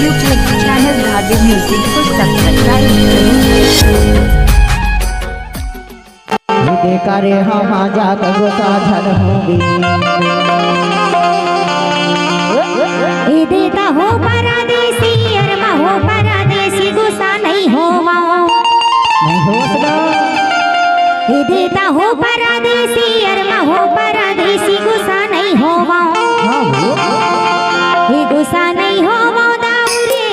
YouTube channel Dhadu Music को subscribe करें। देखा रे हम जात गोसा झन होगी देता हो परदेसी अरमा हो परदेसी गुस्सा नहीं होवा नहीं हो सका देता हो परदेसी अरमा हो परदेसी गुस्सा नहीं होवा गुस्सा नहीं होवा दाऊरे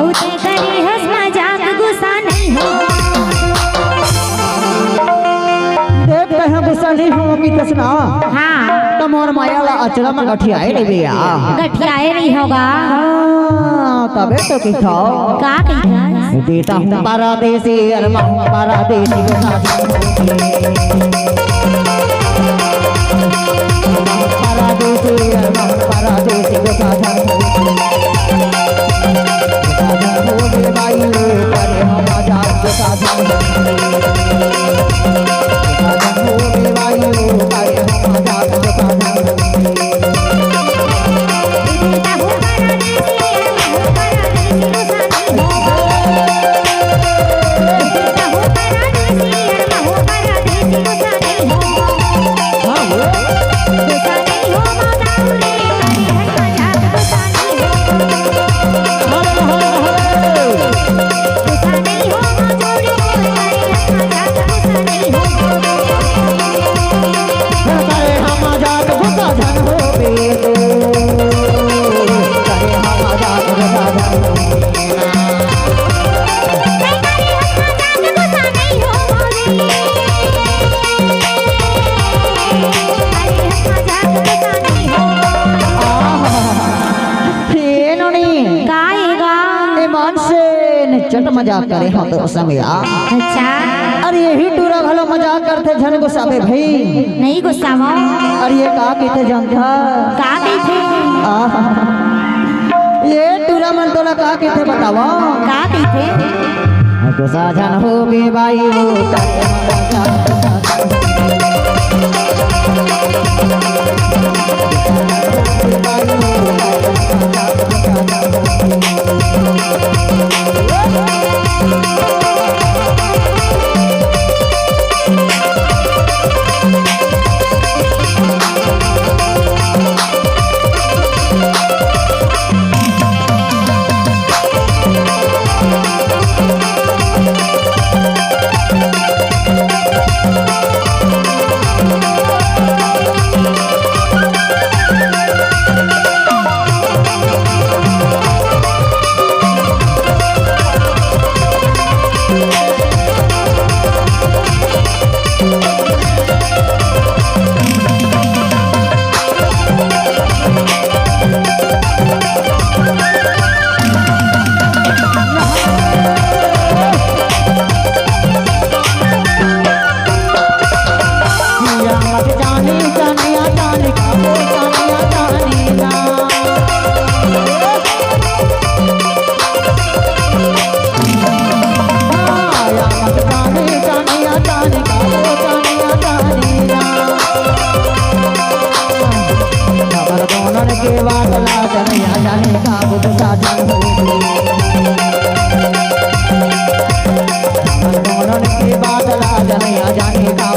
उते करे हंस मजाक गुस्सा नहीं होवा देखते हैं गुस्सा नहीं होगी तसना हाँ मोर माया ला अचरा में गठियाए नहीं भैया गठियाए नहीं होगा तबे तो किथा का कहिथा देता हूँ परदेसी अरमा परदेसी गुस्सा परदेसी अरमा परदेसी गुस्सा हो गए भाई करे हम आजाद गुस्सा हो गए भाई करे हम आजाद गुस्सा चट मजाक करे हाँ तो समय अच्छा अरे यही टूरा भला मजाक करते झन गुस्सावे भाई नहीं गुस्सावा अरे ये का कहते जानता का कहते ये टूरा मन तोला का कहते बतावा का कहते गुस्सा झन हो गए भाई वो के वादला जनिया जाने का गुस्सा झन हो के वादला जनिया जाने का